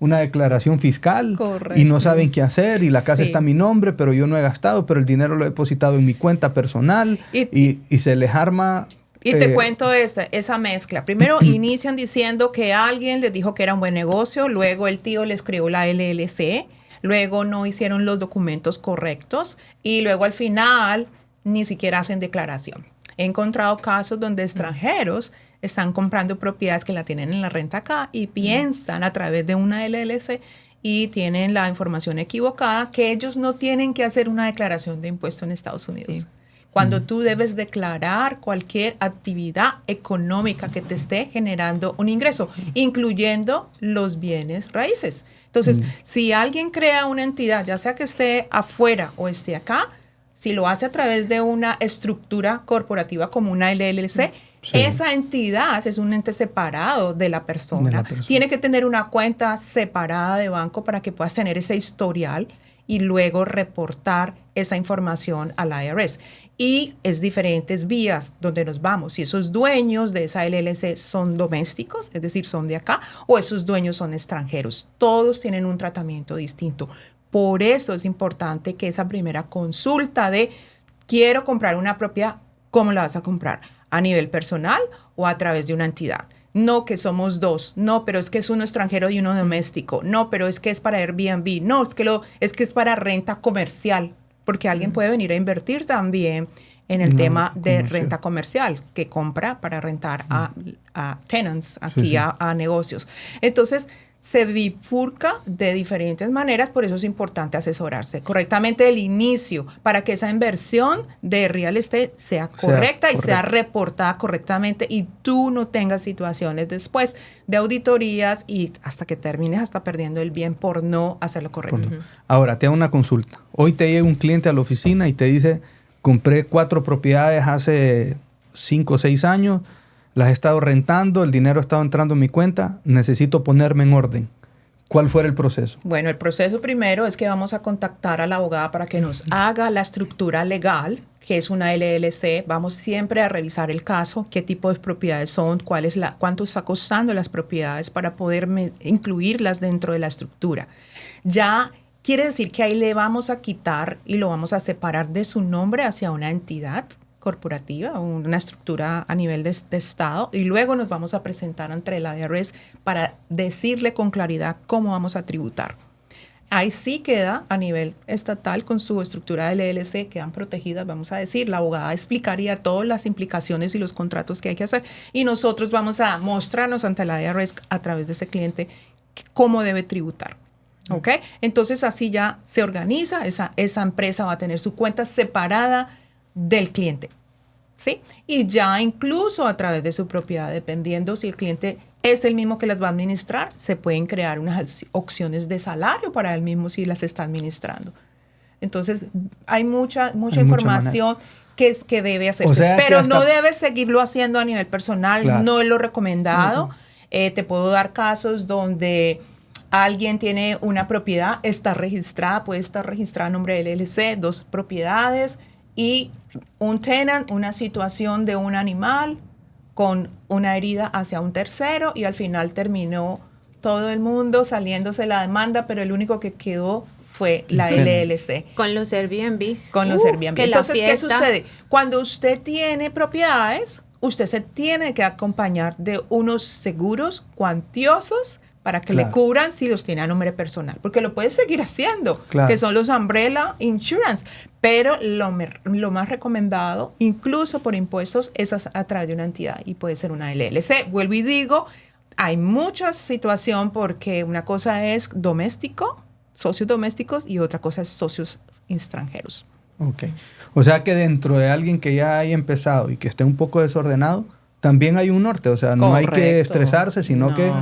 una declaración fiscal. Correcto. Y no saben qué hacer y la casa está a mi nombre, pero yo no he gastado, pero el dinero lo he depositado en mi cuenta personal y se les arma. Y te cuento esa mezcla. Primero inician diciendo que alguien les dijo que era un buen negocio, luego el tío les creó la LLC, luego no hicieron los documentos correctos y luego al final ni siquiera hacen declaración. He encontrado casos donde extranjeros están comprando propiedades que la tienen en la renta acá y piensan a través de una LLC y tienen la información equivocada, que ellos no tienen que hacer una declaración de impuesto en Estados Unidos. Sí. Cuando tú debes declarar cualquier actividad económica que te esté generando un ingreso, incluyendo los bienes raíces. Entonces, si alguien crea una entidad, ya sea que esté afuera o esté acá, si lo hace a través de una estructura corporativa como una LLC, esa entidad es un ente separado de la persona. Tiene que tener una cuenta separada de banco para que puedas tener ese historial y luego reportar esa información a la IRS. Y es diferentes vías donde nos vamos. Si esos dueños de esa LLC son domésticos, es decir, son de acá, o esos dueños son extranjeros. Todos tienen un tratamiento distinto. Por eso es importante que esa primera consulta de quiero comprar una propiedad, ¿cómo la vas a comprar? ¿A nivel personal o a través de una entidad? No, que somos dos. No, pero es que es uno extranjero y uno doméstico. No, pero es que es para Airbnb. No, es que es para renta comercial. Porque alguien puede venir a invertir también en el tema de renta comercial, que compra para rentar a tenants, aquí a negocios. Entonces, se bifurca de diferentes maneras, por eso es importante asesorarse correctamente del inicio para que esa inversión de real estate sea correcta y sea reportada correctamente y tú no tengas situaciones después de auditorías y hasta que termines hasta perdiendo el bien por no hacerlo correcto. Ahora, te hago una consulta. Hoy te llega un cliente a la oficina y te dice, compré 4 propiedades hace 5 o 6 años, las he estado rentando, el dinero ha estado entrando en mi cuenta, necesito ponerme en orden. ¿Cuál fue el proceso? Bueno, el proceso primero es que vamos a contactar a la abogada para que nos haga la estructura legal, que es una LLC. Vamos siempre a revisar el caso, qué tipo de propiedades son, cuánto está costando las propiedades para poder incluirlas dentro de la estructura. Ya quiere decir que ahí le vamos a quitar y lo vamos a separar de su nombre hacia una entidad corporativa, una estructura a nivel de Estado, y luego nos vamos a presentar ante la IRS para decirle con claridad cómo vamos a tributar. Ahí sí queda a nivel estatal con su estructura de LLC, quedan protegidas, vamos a decir, la abogada explicaría todas las implicaciones y los contratos que hay que hacer y nosotros vamos a mostrarnos ante la IRS a través de ese cliente cómo debe tributar. ¿Ok? Entonces así ya se organiza, esa empresa va a tener su cuenta separada del cliente, ¿sí? Y ya incluso a través de su propiedad, dependiendo si el cliente es el mismo que las va a administrar, se pueden crear unas opciones de salario para él mismo si las está administrando. Entonces, hay mucha información que debe hacerse, pero no debe seguirlo haciendo a nivel personal, claro. No es lo recomendado. Te puedo dar casos donde alguien tiene una propiedad, está registrada, puede estar registrada a nombre del LLC, 2 propiedades, y un tenant, una situación de un animal con una herida hacia un tercero y al final terminó todo el mundo saliéndose la demanda, pero el único que quedó fue la LLC. Con los Airbnbs. Con los Airbnb. Entonces, ¿qué sucede? Cuando usted tiene propiedades, usted se tiene que acompañar de unos seguros cuantiosos para que le cubran si los tiene a nombre personal, porque lo puede seguir haciendo, que son los umbrella insurance, pero lo más recomendado, incluso por impuestos, es a través de una entidad y puede ser una LLC. Vuelvo y digo, hay mucha situación porque una cosa es doméstico, socios domésticos, y otra cosa es socios extranjeros. Ok. O sea que dentro de alguien que ya haya empezado y que esté un poco desordenado, también hay un norte, o sea, no hay que estresarse, sino que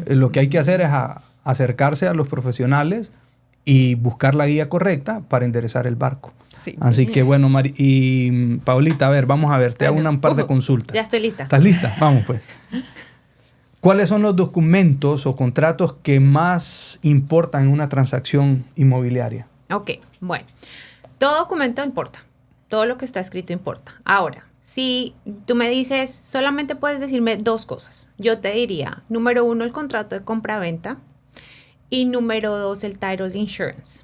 lo que hay que hacer es acercarse a los profesionales y buscar la guía correcta para enderezar el barco. Sí. Así que bueno, y Paulita, a ver, vamos a ver, te hago un par de consultas. Ya estoy lista. ¿Estás lista? Vamos pues. ¿Cuáles son los documentos o contratos que más importan en una transacción inmobiliaria? Ok, bueno, todo documento importa, todo lo que está escrito importa. Ahora, si tú me dices, solamente puedes decirme 2 cosas. Yo te diría, número 1, el contrato de compra-venta y número 2, el title insurance.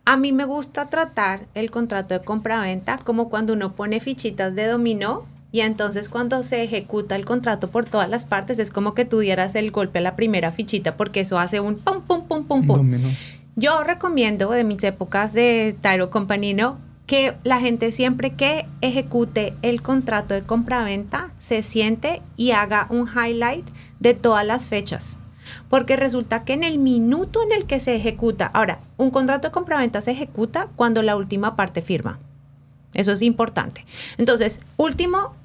A mí me gusta tratar el contrato de compra-venta como cuando uno pone fichitas de dominó y entonces cuando se ejecuta el contrato por todas las partes es como que tú dieras el golpe a la primera fichita porque eso hace un pum, pum, pum, pum, pum. Dominó. Yo recomiendo de mis épocas de title company, ¿no?, que la gente siempre que ejecute el contrato de compra-venta se siente y haga un highlight de todas las fechas. Porque resulta que en el minuto en el que se ejecuta, ahora, un contrato de compra-venta se ejecuta cuando la última parte firma. Eso es importante. Entonces, último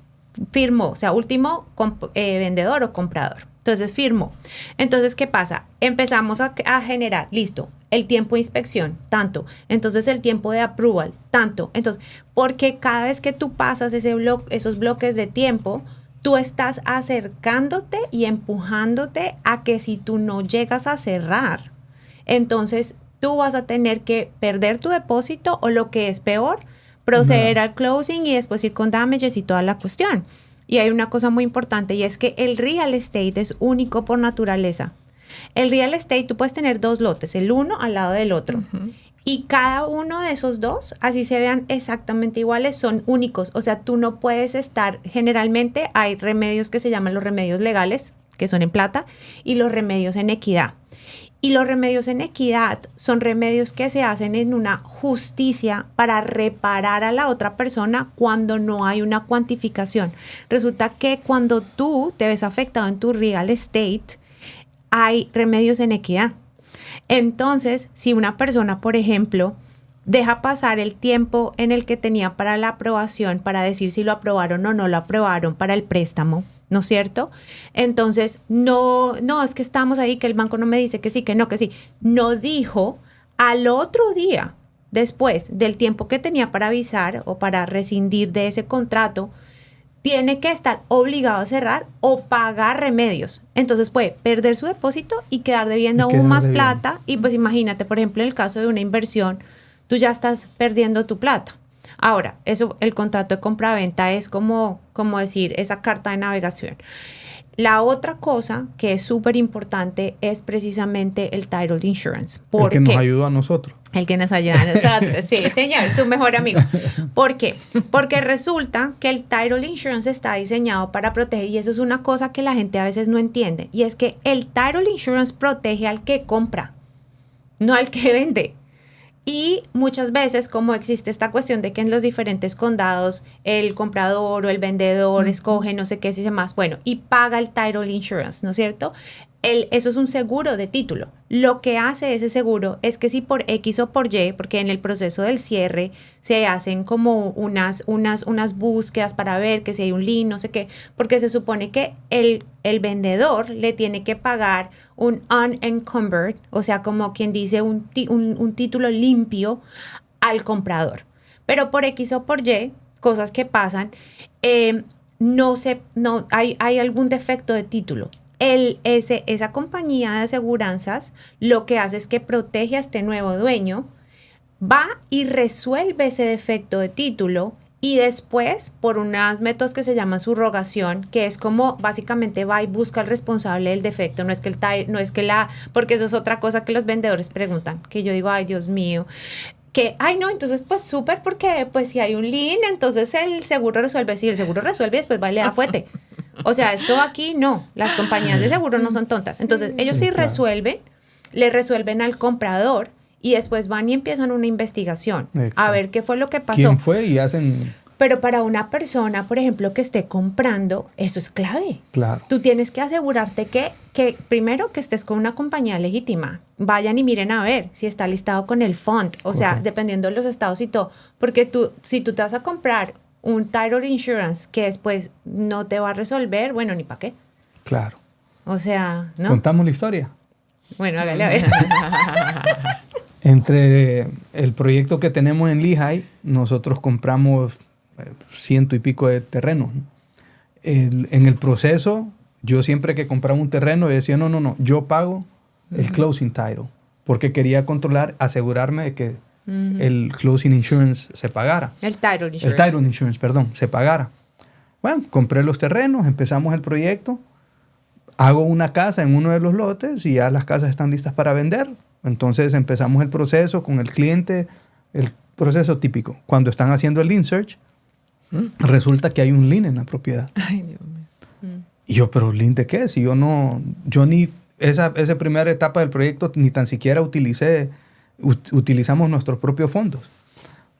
firmó, o sea, último vendedor o comprador. Entonces firmó. Entonces, ¿qué pasa? Empezamos a generar, listo, el tiempo de inspección, tanto. Entonces, el tiempo de approval, tanto. Entonces, porque cada vez que tú pasas esos bloques de tiempo, tú estás acercándote y empujándote a que si tú no llegas a cerrar, entonces tú vas a tener que perder tu depósito o lo que es peor, proceder al closing y después ir con damages y toda la cuestión. Y hay una cosa muy importante y es que el real estate es único por naturaleza. El real estate, tú puedes tener 2 lotes, el uno al lado del otro. Y cada uno de esos 2, así se vean exactamente iguales, son únicos. O sea, tú no puedes estar, generalmente hay remedios que se llaman los remedios legales, que son en plata, y los remedios en equidad. Y los remedios en equidad son remedios que se hacen en una justicia para reparar a la otra persona cuando no hay una cuantificación. Resulta que cuando tú te ves afectado en tu real estate, hay remedios en equidad. Entonces, si una persona, por ejemplo, deja pasar el tiempo en el que tenía para la aprobación, para decir si lo aprobaron o no lo aprobaron para el préstamo, ¿no es cierto? Entonces, no, es que estamos ahí, que el banco no me dice que sí, que no, que sí. No dijo al otro día, después del tiempo que tenía para avisar o para rescindir de ese contrato, tiene que estar obligado a cerrar o pagar remedios. Entonces puede perder su depósito y quedar debiendo aún más plata. Y pues imagínate, por ejemplo, en el caso de una inversión, tú ya estás perdiendo tu plata. Ahora, eso, el contrato de compra-venta es como decir, esa carta de navegación. La otra cosa que es súper importante es precisamente el title insurance. El que nos ayudó a nosotros. El que nos ayuda a nosotros, sí, señor, es tu mejor amigo. ¿Por qué? Porque resulta que el title insurance está diseñado para proteger, y eso es una cosa que la gente a veces no entiende, y es que el title insurance protege al que compra, no al que vende. Y muchas veces, como existe esta cuestión de que en los diferentes condados el comprador o el vendedor escoge no sé qué, si se más, bueno, y paga el title insurance, ¿no es cierto? Eso es un seguro de título. Lo que hace ese seguro es que si por X o por Y, porque en el proceso del cierre se hacen como unas búsquedas para ver que si hay un lien, no sé qué, porque se supone que el vendedor le tiene que pagar un unencumbered, o sea, como quien dice un título limpio al comprador. Pero por X o por Y, cosas que pasan, hay algún defecto de título. Esa compañía de aseguranzas lo que hace es que protege a este nuevo dueño, va y resuelve ese defecto de título, y después, por unos métodos que se llama subrogación, que es como básicamente va y busca al responsable del defecto, porque eso es otra cosa que los vendedores preguntan, que yo digo, ay, Dios mío, que, ay, no, entonces pues súper, porque pues si hay un lien, entonces el seguro resuelve, sí, el seguro resuelve y después va y le da fuete. O sea, esto aquí no, las compañías de seguro no son tontas. Entonces, ellos sí resuelven, le resuelven al comprador y después van y empiezan una investigación. Exacto. A ver qué fue lo que pasó. ¿Quién fue? Y hacen... Pero para una persona, por ejemplo, que esté comprando, eso es clave. Claro. Tú tienes que asegurarte que primero que estés con una compañía legítima. Vayan y miren a ver si está listado con el fund. O sea, dependiendo de los estados y todo. Porque si tú te vas a comprar un title insurance que después no te va a resolver, bueno, ni para qué. Claro. O sea, ¿no? ¿Contamos la historia? Bueno, hágale a ver. Entre el proyecto que tenemos en Lehigh, nosotros compramos 100 y pico de terrenos. En el proceso, yo siempre que compraba un terreno, decía, no, yo pago el closing title, porque quería controlar, asegurarme de que el closing insurance se pagara. El title insurance, perdón, se pagara. Bueno, compré los terrenos, empezamos el proyecto, hago una casa en uno de los lotes y ya las casas están listas para vender. Entonces empezamos el proceso con el cliente, el proceso típico. Cuando están haciendo el lien search, resulta que hay un lien en la propiedad. Ay, Dios mío. Y yo, ¿pero lien de qué? Si yo ni esa primera etapa del proyecto ni tan siquiera utilizamos nuestros propios fondos.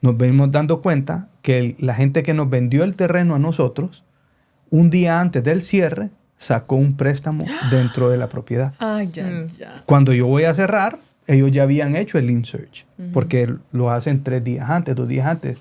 Nos venimos dando cuenta que la gente que nos vendió el terreno a nosotros, un día antes del cierre, sacó un préstamo dentro de la propiedad. Ay, ya. Cuando yo voy a cerrar, ellos ya habían hecho el lien search, porque lo hacen 3 días antes, 2 días antes.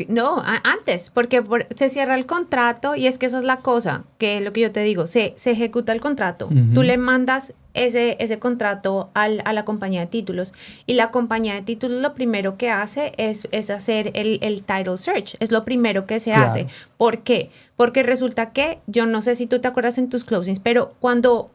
No, antes, porque se cierra el contrato y es que esa es la cosa, que es lo que yo te digo, se ejecuta el contrato. Tú le mandas ese contrato a la compañía de títulos y la compañía de títulos lo primero que hace es hacer el title search, es lo primero que se hace. ¿Por qué? Porque resulta que, yo no sé si tú te acuerdas en tus closings, pero cuando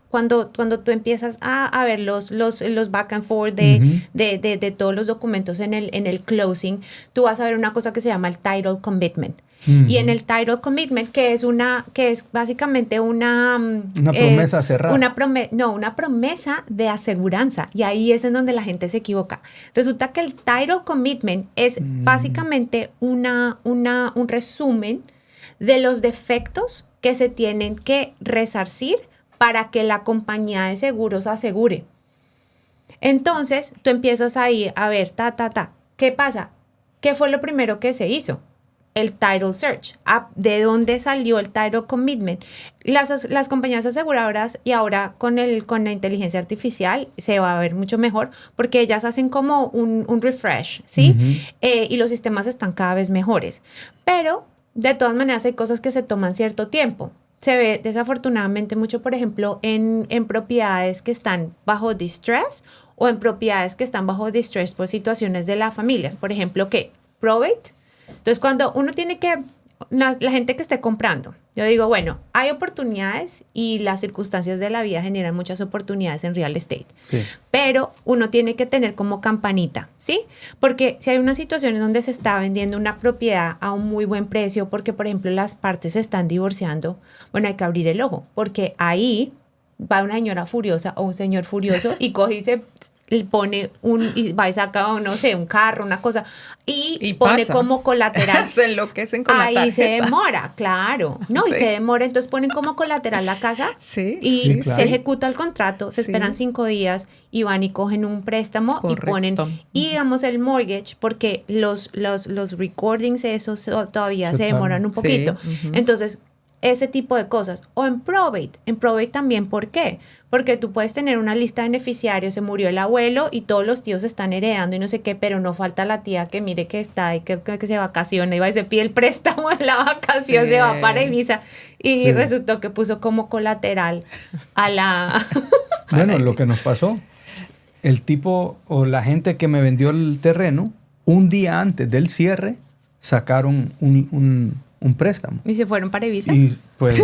tú empiezas a ver los back and forth de todos los documentos en el closing, tú vas a ver una cosa que se llama el title commitment. Y en el title commitment, que es básicamente una promesa cerrada. Una promesa de aseguranza. Y ahí es en donde la gente se equivoca. Resulta que el title commitment es básicamente un resumen de los defectos que se tienen que resarcir para que la compañía de seguros asegure. Entonces, tú empiezas ahí a ver, ¿qué pasa? ¿Qué fue lo primero que se hizo? el title search, de dónde salió el title commitment. Las compañías aseguradoras, y ahora con la inteligencia artificial se va a ver mucho mejor, porque ellas hacen como un refresh, ¿sí? Y los sistemas están cada vez mejores. Pero de todas maneras hay cosas que se toman cierto tiempo. Se ve desafortunadamente mucho, por ejemplo, en propiedades que están bajo distress o en propiedades que están bajo distress por situaciones de las familias. Por ejemplo, ¿qué? Probate. Entonces, cuando uno tiene que, la gente que esté comprando, yo digo, bueno, hay oportunidades y las circunstancias de la vida generan muchas oportunidades en real estate. Sí. Pero uno tiene que tener como campanita, ¿sí? Porque si hay una situación en donde se está vendiendo una propiedad a un muy buen precio, porque, por ejemplo, las partes se están divorciando, bueno, hay que abrir el ojo, porque ahí va una señora furiosa o un señor furioso y coge y se pone y va y saca, no sé, un carro, una cosa, y pone pasa. Como colateral. Se enloquecen con la tarjeta. Ahí se demora, claro. No, sí. Y se demora, entonces ponen como colateral la casa y claro. Se ejecuta el contrato, se esperan 5 días y van y cogen un préstamo. Correcto. Y ponen, y digamos el mortgage, porque los recordings esos todavía se demoran un poquito. Sí. Entonces, ese tipo de cosas. O en probate también, ¿por qué? Porque tú puedes tener una lista de beneficiarios, se murió el abuelo y todos los tíos están heredando y no sé qué, pero no falta la tía que mire que está y que se vacaciona y va y se pide el préstamo de la vacación, se va para Ibiza y resultó que puso como colateral a la... Bueno, lo que nos pasó, el tipo o la gente que me vendió el terreno, un día antes del cierre, sacaron un préstamo. ¿Y se fueron para Ibiza? Y pues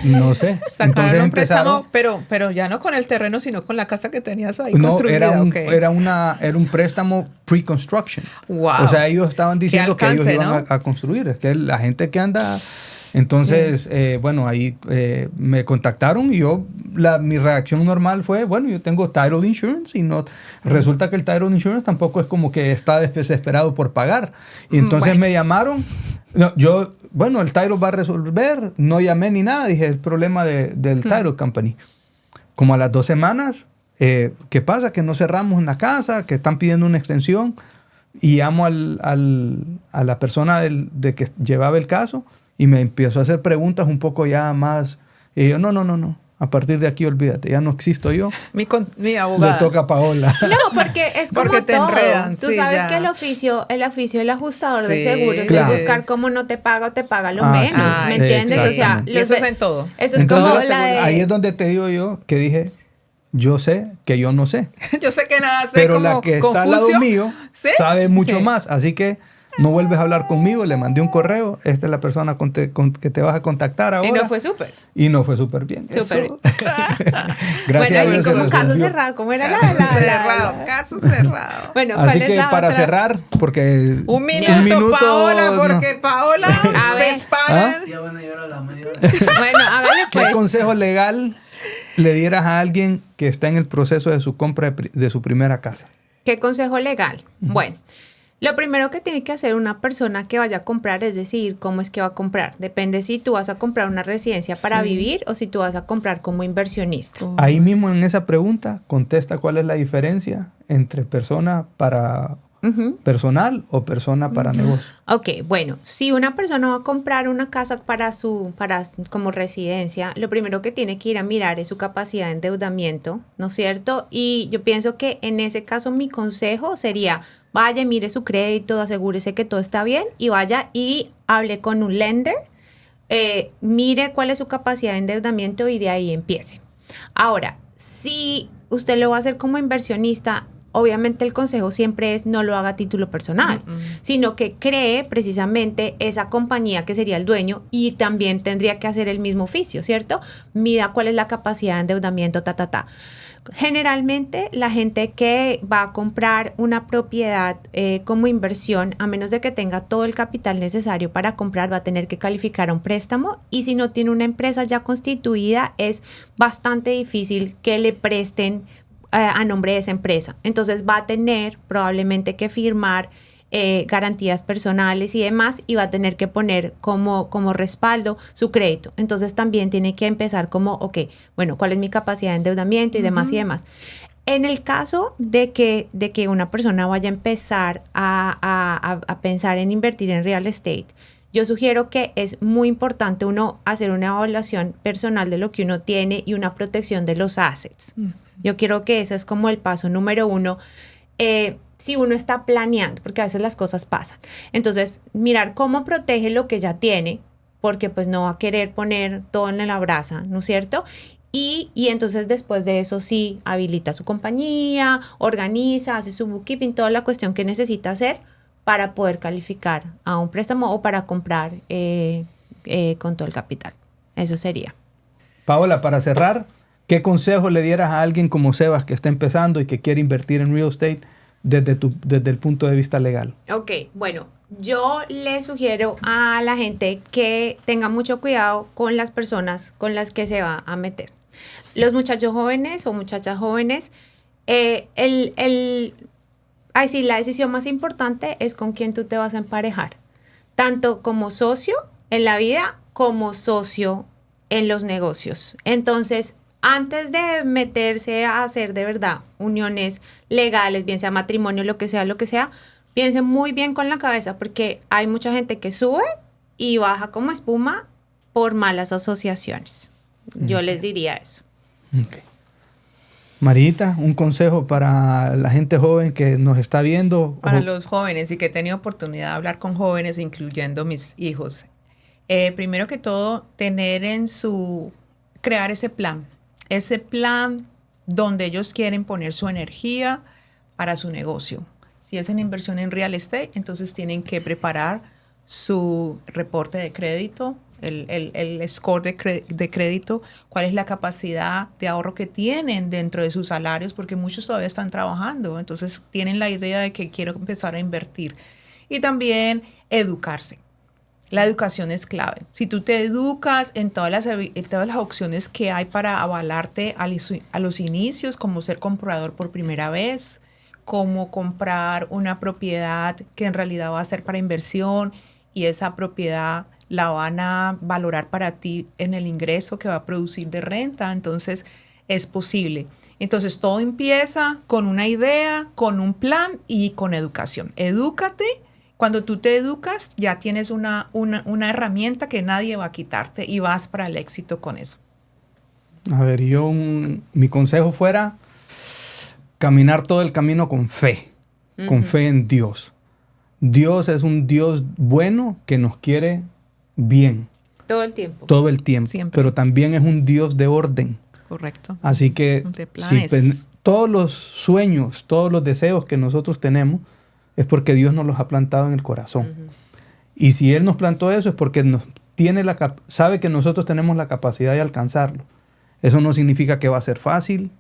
no sé. Sacaron entonces un préstamo, pero ya no con el terreno, sino con la casa que tenías ahí construida. Era un préstamo pre-construction. Wow. O sea, ellos estaban diciendo que ellos iban a construir. Es que la gente que anda... Entonces, bueno, ahí me contactaron y mi reacción normal fue, bueno, yo tengo title insurance y no resulta que el title insurance tampoco es como que está desesperado por pagar. Y entonces me llamaron. No, bueno, el title va a resolver. No llamé ni nada. Dije, el problema del title company. Como a las 2 semanas, ¿qué pasa? Que no cerramos en la casa, que están pidiendo una extensión. Y llamo a la persona de que llevaba el caso. Y me empezó a hacer preguntas un poco ya más. Y yo, no. A partir de aquí, olvídate, ya no existo yo. Mi abogada. Le toca a Paola. No, porque es como porque te todo. enredan. Tú sabes que el oficio del ajustador de seguros es buscar cómo no te paga o te paga lo menos. ¿Me entiendes? O sea, y eso es en todo. Eso es entonces, como ahí es donde te digo yo que dije, yo sé que yo no sé. Yo sé que nada sé. Pero la que está al lado mío sabe mucho más. Así que no vuelves a hablar conmigo, le mandé un correo, esta es la persona que te vas a contactar ahora. Y no fue súper. Y no fue súper bien. Súper. Gracias bueno, así como caso cerrado, ¿cómo era caso cerrado. Bueno, así que para cerrar, porque... Un minuto, Paola, porque Paola se espanan. Ya van a llegar a la media hora. Bueno, hágale pues. ¿Qué consejo legal le dieras a alguien que está en el proceso de su compra de su primera casa? ¿Qué consejo legal? Bueno, lo primero que tiene que hacer una persona que vaya a comprar es decidir cómo es que va a comprar. Depende si tú vas a comprar una residencia para vivir o si tú vas a comprar como inversionista. Ahí mismo en esa pregunta contesta cuál es la diferencia entre persona para personal o persona para negocio. Ok, bueno, si una persona va a comprar una casa para como residencia, lo primero que tiene que ir a mirar es su capacidad de endeudamiento, ¿no es cierto? Y yo pienso que en ese caso mi consejo sería, vaya, mire su crédito, asegúrese que todo está bien y vaya y hable con un lender, mire cuál es su capacidad de endeudamiento y de ahí empiece. Ahora, si usted lo va a hacer como inversionista, obviamente el consejo siempre es no lo haga a título personal, sino que cree precisamente esa compañía que sería el dueño y también tendría que hacer el mismo oficio, ¿cierto? Mida cuál es la capacidad de endeudamiento, Generalmente la gente que va a comprar una propiedad como inversión, a menos de que tenga todo el capital necesario para comprar, va a tener que calificar a un préstamo y si no tiene una empresa ya constituida es bastante difícil que le presten a nombre de esa empresa. Entonces va a tener probablemente que firmar garantías personales y demás y va a tener que poner como respaldo su crédito. Entonces también tiene que empezar como, ok, bueno, ¿cuál es mi capacidad de endeudamiento y demás y demás? En el caso de que una persona vaya a empezar a pensar en invertir en real estate, yo sugiero que es muy importante uno hacer una evaluación personal de lo que uno tiene y una protección de los assets. Yo quiero que ese es como el paso número 1. Si uno está planeando, porque a veces las cosas pasan. Entonces, mirar cómo protege lo que ya tiene, porque pues no va a querer poner todo en la brasa, ¿no es cierto? Y entonces después de eso sí habilita su compañía, organiza, hace su bookkeeping, toda la cuestión que necesita hacer para poder calificar a un préstamo o para comprar con todo el capital. Eso sería. Paola, para cerrar, ¿qué consejo le dieras a alguien como Sebas que está empezando y que quiere invertir en real estate desde el punto de vista legal? Ok, bueno, yo le sugiero a la gente que tenga mucho cuidado con las personas con las que se va a meter. Los muchachos jóvenes o muchachas jóvenes, la decisión más importante es con quién tú te vas a emparejar, tanto como socio en la vida como socio en los negocios. Entonces, antes de meterse a hacer de verdad uniones legales, bien sea matrimonio, lo que sea, piensen muy bien con la cabeza, porque hay mucha gente que sube y baja como espuma por malas asociaciones. Yo les diría eso. Okay. Marita, un consejo para la gente joven que nos está viendo. Para los jóvenes y que he tenido oportunidad de hablar con jóvenes, incluyendo mis hijos. Primero que todo, crear ese plan donde ellos quieren poner su energía para su negocio. Si es en inversión en real estate, entonces tienen que preparar su reporte de crédito, el score de crédito, cuál es la capacidad de ahorro que tienen dentro de sus salarios, porque muchos todavía están trabajando, entonces tienen la idea de que quiero empezar a invertir. Y también educarse. La educación es clave. Si tú te educas en todas las opciones que hay para avalarte a los inicios, como ser comprador por primera vez, como comprar una propiedad que en realidad va a ser para inversión y esa propiedad la van a valorar para ti en el ingreso que va a producir de renta, entonces es posible. Entonces todo empieza con una idea, con un plan y con educación. Edúcate. Cuando tú te educas, ya tienes una herramienta que nadie va a quitarte y vas para el éxito con eso. A ver, mi consejo fuera caminar todo el camino con fe, con fe en Dios. Dios es un Dios bueno que nos quiere bien. Todo el tiempo. Todo el tiempo. Siempre. Pero también es un Dios de orden. Correcto. Así que todos los sueños, todos los deseos que nosotros tenemos, es porque Dios nos los ha plantado en el corazón. Y si Él nos plantó eso es porque sabe que nosotros tenemos la capacidad de alcanzarlo. Eso no significa que va a ser fácil,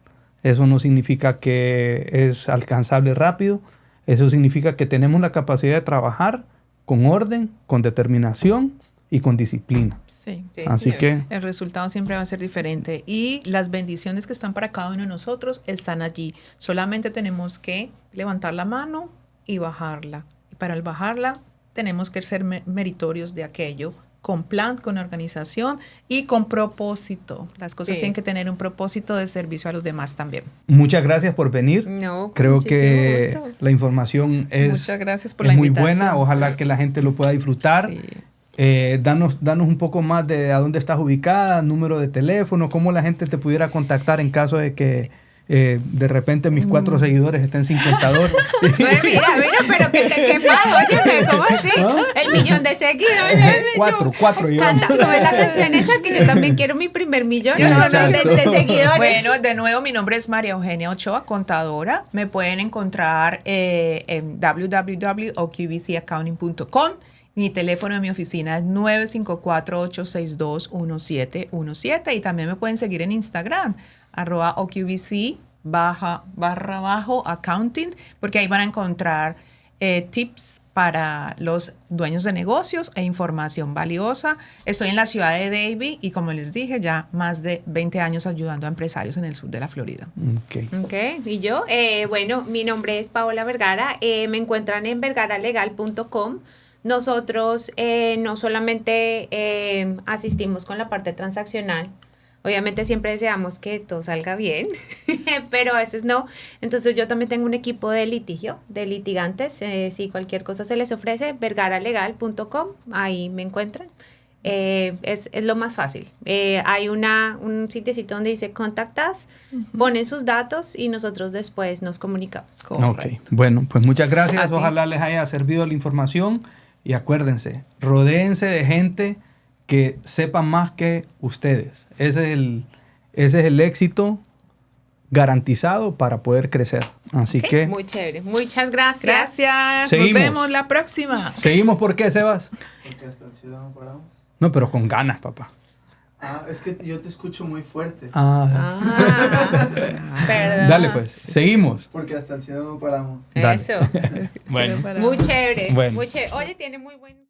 eso no significa que es alcanzable rápido, eso significa que tenemos la capacidad de trabajar con orden, con determinación y con disciplina. Sí. Así que el resultado siempre va a ser diferente y las bendiciones que están para cada uno de nosotros están allí. Solamente tenemos que levantar la mano y bajarla. Y para bajarla tenemos que ser meritorios de aquello, con plan, con organización y con propósito. Las cosas tienen que tener un propósito de servicio a los demás también. Muchas gracias por venir. Creo que gusto. La información Muchas gracias por la muy invitación. buena. Ojalá que la gente lo pueda disfrutar. Sí. Danos un poco más de a dónde estás ubicada, número de teléfono, cómo la gente te pudiera contactar en caso de que de repente mis 4 seguidores estén sin contador. Mira, pero que te quemas, oye, ¿cómo así? ¿No? El millón de seguidores. 4 llevamos. Cántame la canción esa que yo también quiero mi primer millón de seguidores. Bueno, de nuevo, mi nombre es María Eugenia Ochoa, contadora. Me pueden encontrar en www.oqbcaccounting.com. Mi teléfono de mi oficina es 954-862-1717 y también me pueden seguir en Instagram, @OQBC_accounting, porque ahí van a encontrar tips para los dueños de negocios e información valiosa. Estoy en la ciudad de Davie y como les dije, ya más de 20 años ayudando a empresarios en el sur de la Florida. Okay. ¿Y yo? Bueno, mi nombre es Paola Vergara. Me encuentran en vergaralegal.com. Nosotros no solamente asistimos con la parte transaccional, Obviamente siempre deseamos que todo salga bien, pero a veces no. Entonces yo también tengo un equipo de litigio, de litigantes. Si cualquier cosa se les ofrece, vergaralegal.com, ahí me encuentran. Es lo más fácil. Hay un sitiecito donde dice Contact Us, ponen sus datos y nosotros después nos comunicamos. Ok, bueno, pues muchas gracias. Ojalá les haya servido la información y acuérdense, rodéense de gente que sepa más que ustedes. Ese es el éxito garantizado para poder crecer. Así que... Muy chévere. Muchas gracias. Gracias. Seguimos. Nos vemos la próxima. ¿Seguimos por qué, Sebas? Porque hasta el cielo no paramos. No, pero con ganas, papá. Es que yo te escucho muy fuerte. Perdón. Dale pues, seguimos. Porque hasta el cielo no paramos. Eso. Bueno. Muy chévere. Bueno. Muy chévere. Oye, tiene muy buen...